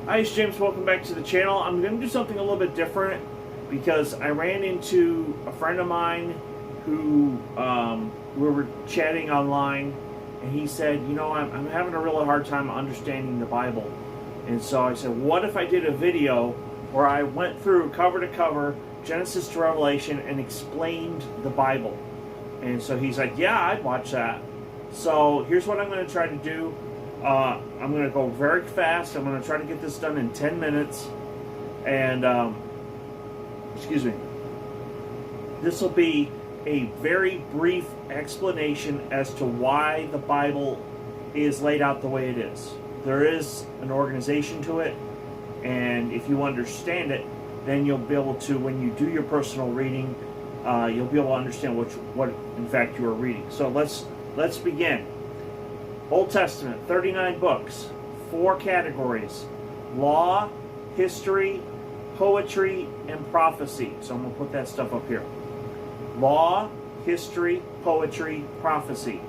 Hi, it's James. Welcome back to the channel. I'm going to do something a little bit different because I ran into a friend of mine who we were chatting online, and he said, you know, I'm having a really hard time understanding the Bible. And so I said, what if I did a video where I went through cover to cover, Genesis to Revelation, and explained the Bible? And so he's like, yeah, I'd watch that. So here's what I'm going to try to do. I'm going to go very fast. I'm going to try to get this done in 10 minutes. And, excuse me. This will be a very brief explanation as to why the Bible is laid out the way it is. There is an organization to it, and if you understand it, then you'll be able to, when you do your personal reading, you'll be able to understand what in fact you are reading. So let's begin. Old Testament, 39 books, 4 categories: law, history, poetry, and prophecy. So I'm going to put that stuff up here. Law, history, poetry, prophecy.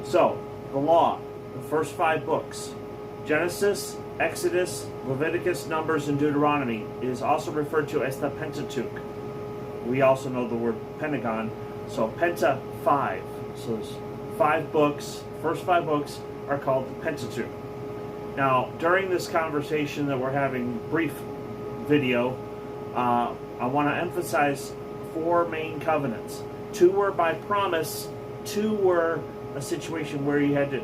So, the law, the first 5 books: Genesis, Exodus, Leviticus, Numbers, and Deuteronomy, is also referred to as the Pentateuch. We also know the word Pentagon, so Penta 5. So there's 5 books. First 5 books are called the Pentateuch. Now, during this conversation that we're having, brief video, I want to emphasize 4 main covenants. 2 were by promise. 2 were a situation where you had to,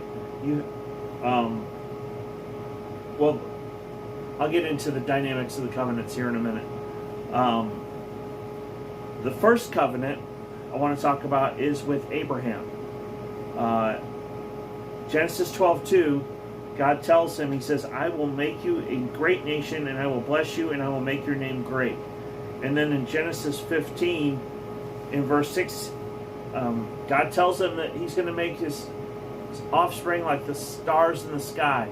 well, I'll get into the dynamics of the covenants here in a minute. The first covenant I want to talk about is with Abraham. Genesis 12:2, God tells him, he says, I will make you a great nation, and I will bless you, and I will make your name great. And then in Genesis 15, in verse 6, God tells him that he's going to make his offspring like the stars in the sky.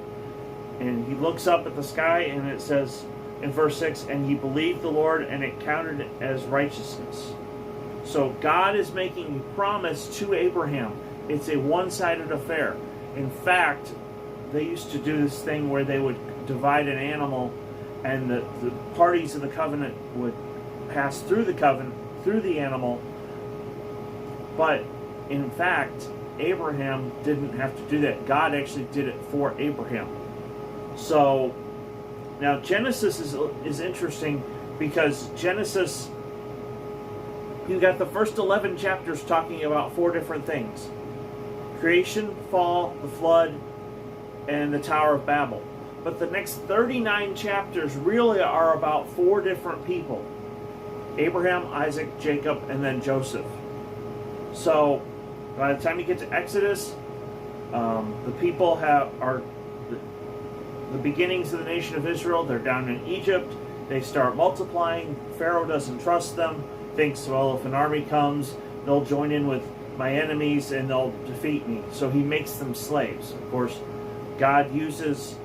And he looks up at the sky, and it says in verse 6, and he believed the Lord, and it counted it as righteousness. So God is making a promise to Abraham. It's a one-sided affair. In fact, they used to do this thing where they would divide an animal, and the parties of the covenant would pass through the covenant, through the animal. But in fact, Abraham didn't have to do that. God actually did it for Abraham. So now Genesis is interesting because Genesis, you got the first 11 chapters talking about 4 different things: creation, fall, the flood, and the Tower of Babel. But the next 39 chapters really are about 4 different people: Abraham, Isaac, Jacob, and then Joseph. So by the time you get to Exodus, the people are the beginnings of the nation of Israel. They're down in Egypt. They start multiplying. Pharaoh doesn't trust them. Thinks, well, if an army comes, they'll join in with my enemies and they'll defeat me. So he makes them slaves. Of course, God uses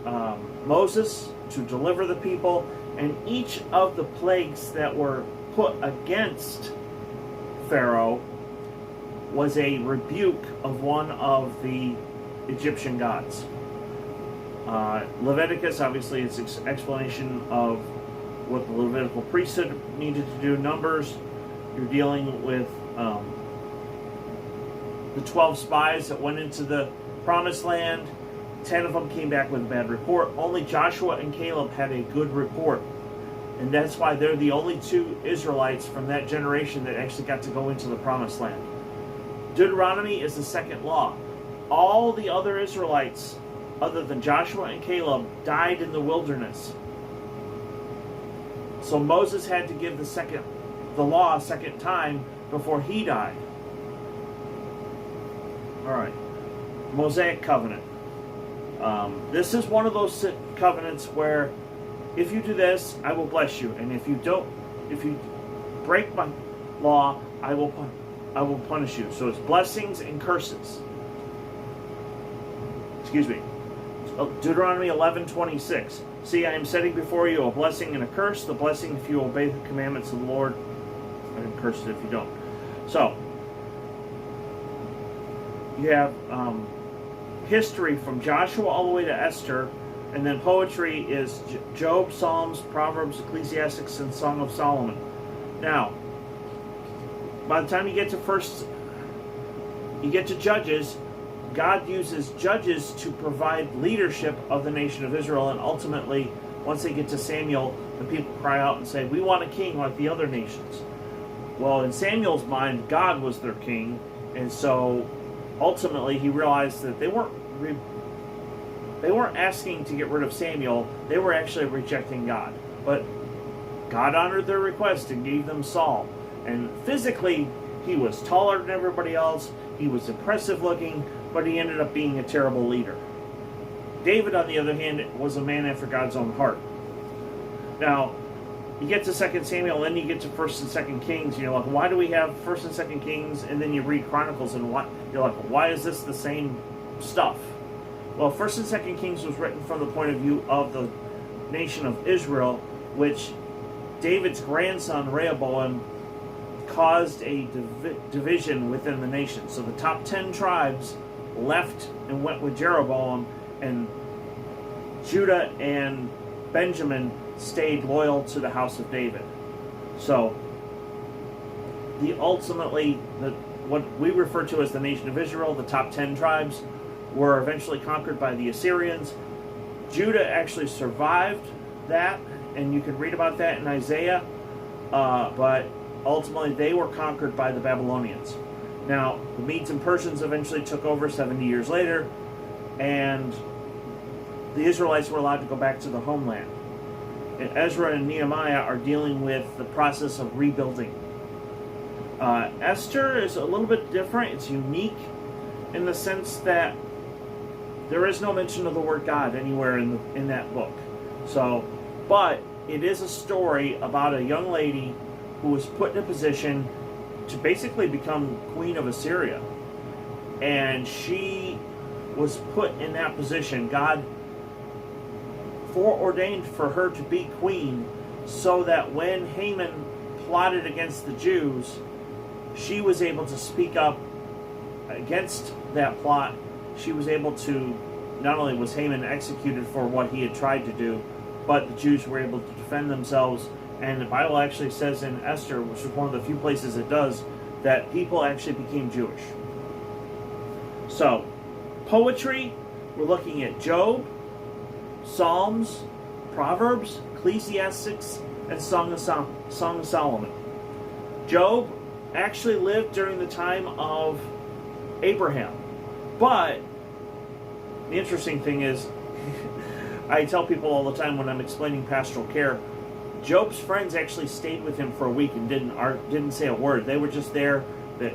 Moses to deliver the people, and each of the plagues that were put against Pharaoh was a rebuke of one of the Egyptian gods. Leviticus, obviously, it's an explanation of what the Levitical priesthood needed to do. Numbers, you're dealing with the 12 spies that went into the promised land. 10 of them came back with a bad report. Only Joshua and Caleb had a good report. And that's why they're the only 2 Israelites from that generation that actually got to go into the promised land. Deuteronomy is the second law. All the other Israelites, other than Joshua and Caleb, died in the wilderness. So Moses had to give the law a second time before he died. Alright. Mosaic covenant. This is one of those covenants where if you do this, I will bless you, and if you break my law, I will punish you. So it's blessings and curses. Excuse me. Deuteronomy 11:26. See, I am setting before you a blessing and a curse. The blessing if you obey the commandments of the Lord, and curse it if you don't. So you have history from Joshua all the way to Esther, And then poetry is Job, Psalms, Proverbs, Ecclesiastes, and Song of Solomon. Now, by the time you get to Judges, God uses judges to provide leadership of the nation of Israel, and ultimately, once they get to Samuel, the people cry out and say, we want a king like the other nations. Well, in Samuel's mind, God was their king, and so ultimately he realized that they weren't asking to get rid of Samuel, they were actually rejecting God. But God honored their request and gave them Saul. And physically, he was taller than everybody else, he was impressive looking, but he ended up being a terrible leader. David, on the other hand, was a man after God's own heart. Now, you get to 2 Samuel, then you get to 1 and 2 Kings, and you're like, why do we have 1 and 2 Kings, and then you read Chronicles, and you're like, why is this the same stuff? Well, 1 and 2 Kings was written from the point of view of the nation of Israel, which David's grandson, Rehoboam, caused a division within the nation. So the top 10 tribes left and went with Jeroboam, and Judah and Benjamin stayed loyal to the house of David. So what we refer to as the nation of Israel, the top 10 tribes, were eventually conquered by the Assyrians. Judah actually survived that, and you can read about that in Isaiah, but ultimately they were conquered by the Babylonians. Now, the Medes and Persians eventually took over 70 years later, and the Israelites were allowed to go back to the homeland. And Ezra and Nehemiah are dealing with the process of rebuilding. Esther is a little bit different. It's unique in the sense that there is no mention of the word God anywhere in that book. So, but it is a story about a young lady who was put in a position to basically become queen of Assyria. And she was put in that position. God foreordained for her to be queen so that when Haman plotted against the Jews, she was able to speak up against that plot. She was able to, not only was Haman executed for what he had tried to do, but the Jews were able to defend themselves. And the Bible actually says in Esther, which is one of the few places it does, that people actually became Jewish. So, poetry, we're looking at Job, Psalms, Proverbs, Ecclesiastes, and Song of Solomon. Job actually lived during the time of Abraham. But the interesting thing is, I tell people all the time when I'm explaining pastoral care, Job's friends actually stayed with him for a week and didn't say a word. They were just there. That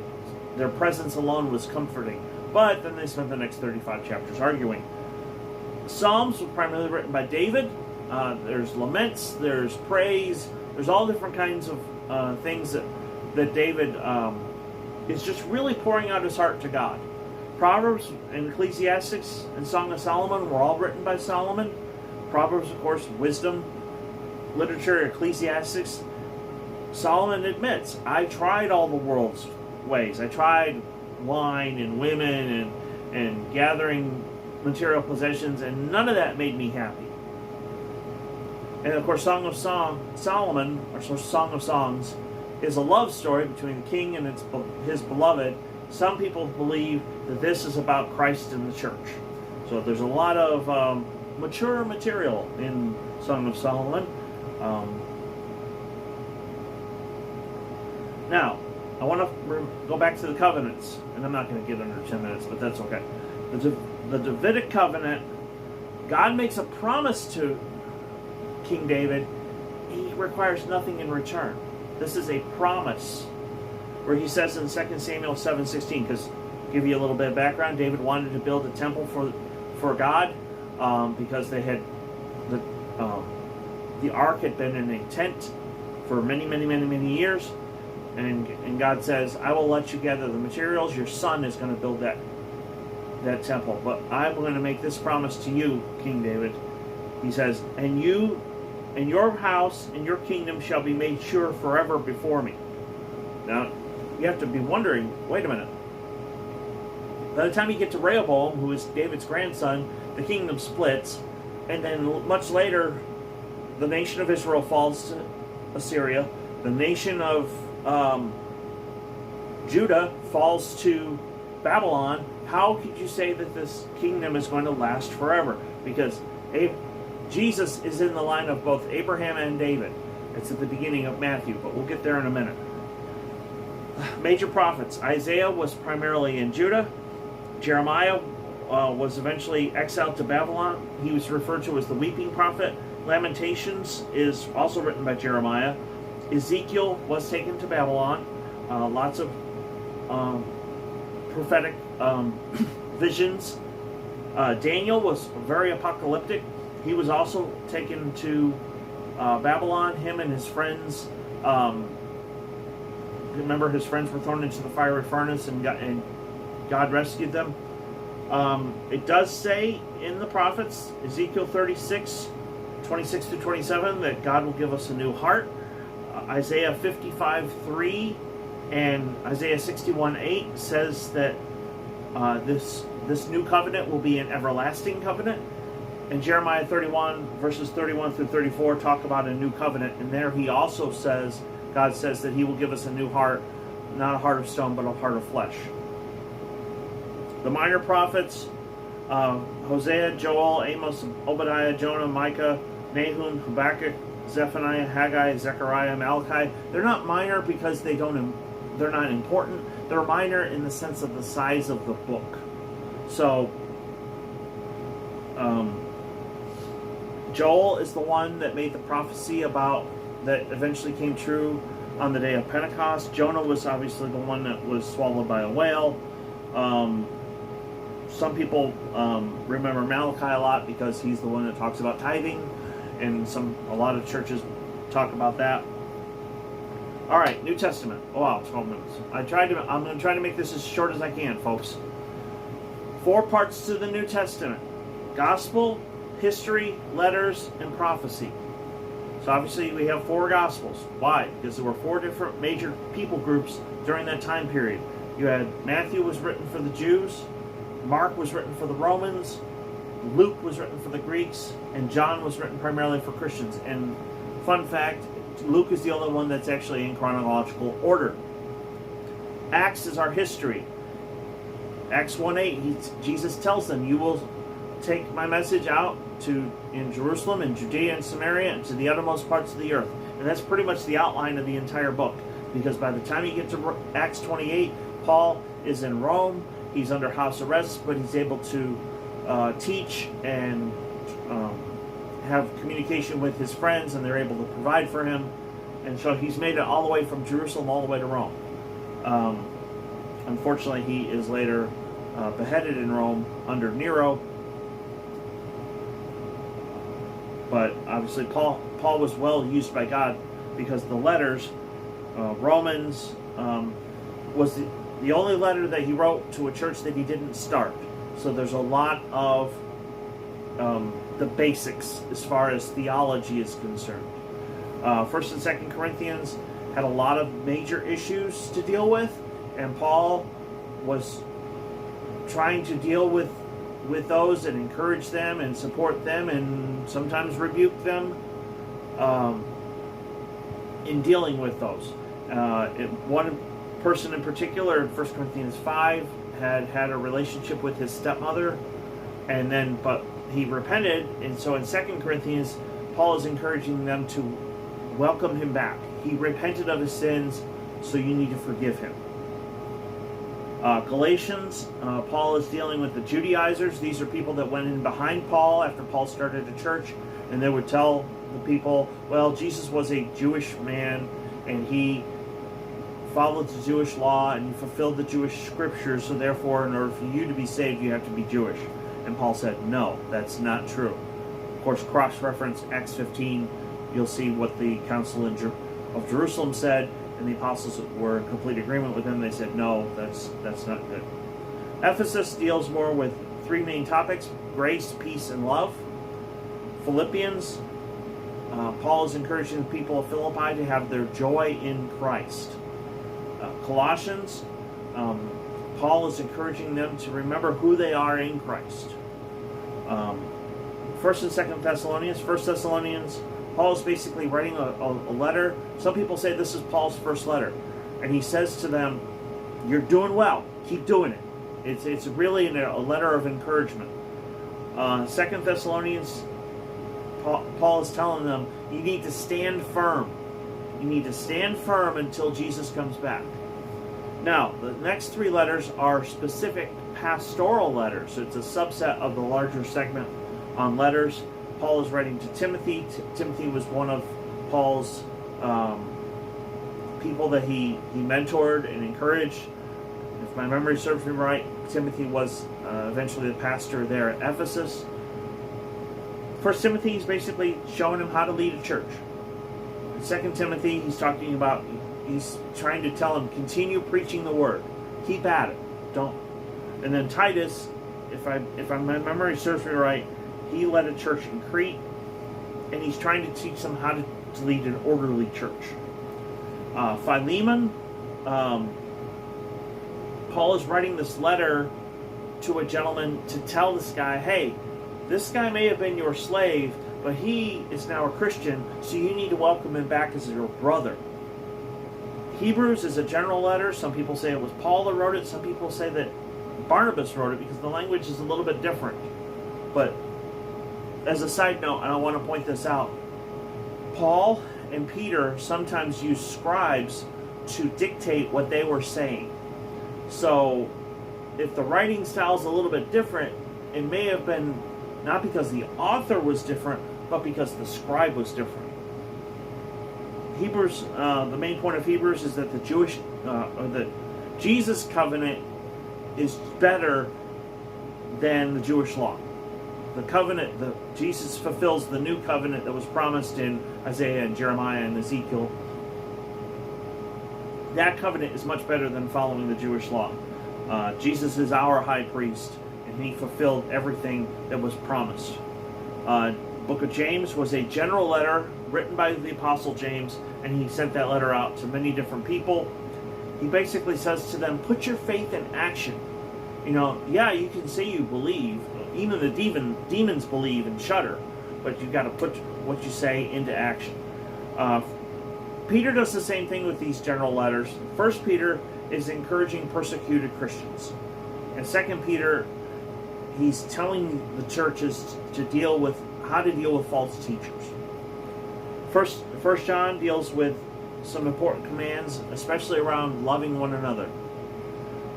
their presence alone was comforting. But then they spent the next 35 chapters arguing. Psalms were primarily written by David. There's laments, there's praise, there's all different kinds of things that David is just really pouring out his heart to God. Proverbs and Ecclesiastes and Song of Solomon were all written by Solomon. Proverbs, of course, wisdom, literature. Ecclesiastes, Solomon admits, I tried all the world's ways. I tried wine and women and gathering material possessions, and none of that made me happy. And of course, Song of Solomon, or Song of Songs, is a love story between the king and his beloved. Some people believe that this is about Christ and the church. So there's a lot of mature material in Song of Solomon. Now, I want to go back to the covenants, and I'm not going to get under 10 minutes, but that's okay. The Davidic covenant, God makes a promise to King David. He requires nothing in return. This is a promise where he says in 2 Samuel 7:16, because give you a little bit of background, David wanted to build a temple for God because they had the ark had been in a tent for many years, and God says, I will let you gather the materials. Your son is going to build that temple, but I'm going to make this promise to you, King David. He says, and you and your house and your kingdom shall be made sure forever before me. Now, you have to be wondering, wait a minute. By the time you get to Rehoboam, who is David's grandson, the kingdom splits, And then much later, the nation of Israel falls to Assyria. The nation of Judah falls to Babylon. How could you say that this kingdom is going to last forever? Because Jesus is in the line of both Abraham and David. It's at the beginning of Matthew, but we'll get there in a minute. Major prophets. Isaiah was primarily in Judah. Jeremiah was eventually exiled to Babylon. He was referred to as the weeping prophet. Lamentations is also written by Jeremiah. Ezekiel was taken to Babylon. Lots of prophetic visions. Daniel was very apocalyptic. He was also taken to Babylon. Him and his friends. Remember, his friends were thrown into the fiery furnace, and God rescued them. It does say in the prophets, Ezekiel 36, 26 to 27, that God will give us a new heart. Isaiah 55:3 and Isaiah 61:8 says that this new covenant will be an everlasting covenant. And Jeremiah 31 verses 31 through 34 talk about a new covenant. And there he also says, God says that he will give us a new heart, not a heart of stone, but a heart of flesh. The minor prophets, Hosea, Joel, Amos, Obadiah, Jonah, Micah, Nahum, Habakkuk, Zephaniah, Haggai, Zechariah, Malachi, they're not minor because they're not important. They're minor in the sense of the size of the book. So, Joel is the one that made the prophecy about that eventually came true on the day of Pentecost. Jonah was obviously the one that was swallowed by a whale. Some people remember Malachi a lot because he's the one that talks about tithing, and a lot of churches talk about that. All right, New Testament. Oh, wow, 12 minutes. I'm going to try to make this as short as I can, folks. 4 parts to the New Testament: gospel, history, letters, and prophecy. So obviously we have 4 gospels. Why? Because there were 4 different major people groups during that time period. You had Matthew was written for the Jews, Mark was written for the Romans, Luke was written for the Greeks, and John was written primarily for Christians. And fun fact, Luke is the only one that's actually in chronological order. Acts is our history. Acts 1:8, Jesus tells them, you will take my message out in Jerusalem and Judea and Samaria and to the uttermost parts of the earth. And that's pretty much the outline of the entire book. Because by the time you get to Acts 28, Paul is in Rome. He's under house arrest, but he's able to teach and have communication with his friends, and they're able to provide for him. And so he's made it all the way from Jerusalem all the way to Rome. Unfortunately, he is later beheaded in Rome under Nero. But obviously Paul was well used by God, because the letters, Romans was the only letter that he wrote to a church that he didn't start. So there's a lot of the basics as far as theology is concerned. 1st and 2nd Corinthians had a lot of major issues to deal with, and Paul was trying to deal with those and encourage them and support them and sometimes rebuke them in dealing with those. One person in particular in 1 Corinthians 5 had a relationship with his stepmother, but he repented, and so in 2 Corinthians, Paul is encouraging them to welcome him back. He repented of his sins, so you need to forgive him. Galatians, Paul is dealing with the Judaizers. These are people that went in behind Paul after Paul started a church, and they would tell the people, well, Jesus was a Jewish man, and he followed the Jewish law, and he fulfilled the Jewish scriptures, so therefore, in order for you to be saved, you have to be Jewish. And Paul said, no, that's not true. Of course, cross-reference Acts 15, you'll see what the Council of Jerusalem said, and the apostles were in complete agreement with him. They said, no, that's not good. Ephesus deals more with 3 main topics: grace, peace, and love. Philippians, Paul is encouraging the people of Philippi to have their joy in Christ. Colossians, Paul is encouraging them to remember who they are in Christ. 1 First and Second Thessalonians. First Thessalonians, Paul is basically writing a letter. Some people say this is Paul's first letter, and he says to them, "You're doing well. Keep doing it." It's really a letter of encouragement. Second Thessalonians, Paul is telling them, you need to stand firm. You need to stand firm until Jesus comes back. Now, the next three letters are specific pastoral letters. It's a subset of the larger segment on letters. Paul is writing to Timothy. Timothy was one of Paul's people that he mentored and encouraged. If my memory serves me right, Timothy was eventually the pastor there at Ephesus. First Timothy is basically showing him how to lead a church. In 2 Timothy, he's trying to tell him, continue preaching the word. Keep at it. Don't. And then Titus, if my memory serves me right, he led a church in Crete, and he's trying to teach them how to lead an orderly church. Philemon, Paul is writing this letter to a gentleman to tell this guy, hey, this guy may have been your slave, but he is now a Christian, so you need to welcome him back as your brother. Hebrews is a general letter. Some people say it was Paul that wrote it. Some people say that Barnabas wrote it because the language is a little bit different. But as a side note, and I want to point this out, Paul and Peter sometimes used scribes to dictate what they were saying. So if the writing style is a little bit different, it may have been not because the author was different, but because the scribe was different. Hebrews, the main point of Hebrews is that the Jesus covenant is better than the Jewish law. The covenant, Jesus fulfills the new covenant that was promised in Isaiah and Jeremiah and Ezekiel. That covenant is much better than following the Jewish law. Jesus is our high priest, and he fulfilled everything that was promised. Book of James was a general letter written by the Apostle James, and he sent that letter out to many different people. He basically says to them, put your faith in action. Yeah, you can say you believe. Even the demons believe and shudder, but you've got to put what you say into action. Peter does the same thing with these general letters. First Peter is encouraging persecuted Christians. And Second Peter, he's telling the churches how to deal with false teachers. First John deals with some important commands, especially around loving one another.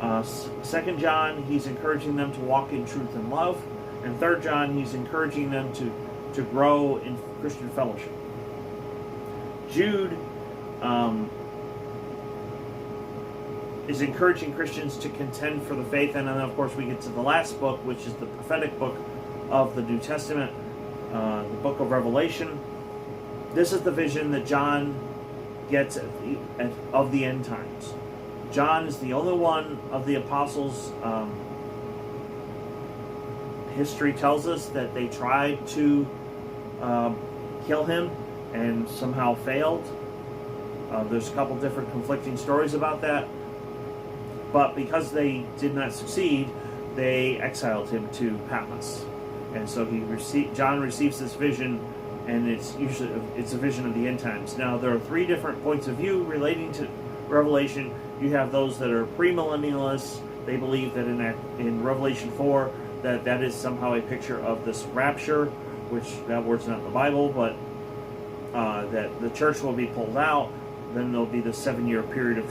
2 John, he's encouraging them to walk in truth and love. And 3 John, he's encouraging them to grow in Christian fellowship. Jude is encouraging Christians to contend for the faith. And then, of course, we get to the last book, which is the prophetic book of the New Testament, the book of Revelation. This is the vision that John gets of the end times. John is the only one of the apostles. History tells us that they tried to kill him and somehow failed. There's a couple different conflicting stories about that. But because they did not succeed, they exiled him to Patmos. And so John receives this vision, and it's a vision of the end times. Now, there are three different points of view relating to Revelation. You have those that are premillennialists. They believe that in Revelation 4 that is somehow a picture of this rapture, which that word's not in the Bible, but that the church will be pulled out. Then there'll be the 7-year period of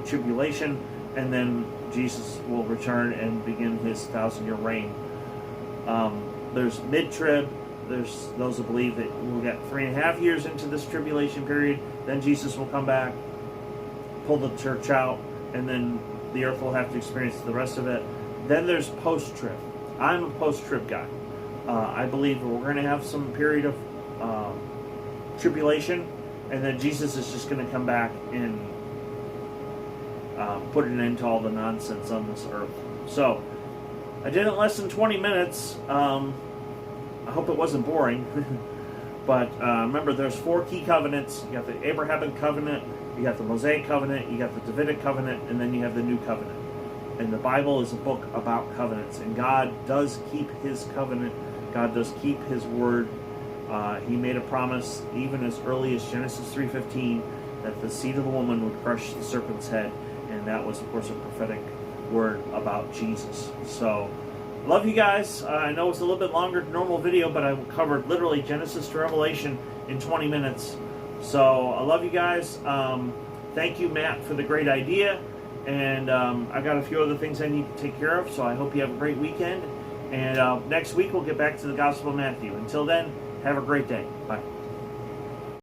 tribulation, and then Jesus will return and begin his 1,000-year reign. There's mid-trib. There's those that believe that we'll get 3.5 years into this tribulation period. Then Jesus will come back, pull the church out, and then the earth will have to experience the rest of it. Then there's post-trib. I'm a post-trib guy. I believe we're going to have some period of tribulation, and then Jesus is just going to come back and put an end to all the nonsense on this earth. So, I did it in less than 20 minutes. I hope it wasn't boring. But remember, there's 4 key covenants. You got the Abrahamic covenant, you got the Mosaic covenant, you got the Davidic covenant, and then you have the New covenant. And the Bible is a book about covenants, and God does keep his covenant God does keep His word. He made a promise even as early as Genesis 3:15 that the seed of the woman would crush the serpent's head, and that was, of course, a prophetic word about Jesus. So, love you guys. I know it's a little bit longer than normal video, but I covered literally Genesis to Revelation in 20 minutes. So, I love you guys. Thank you, Matt, for the great idea. And I got a few other things I need to take care of, so I hope you have a great weekend. And next week we'll get back to the Gospel of Matthew. Until then, have a great day. Bye.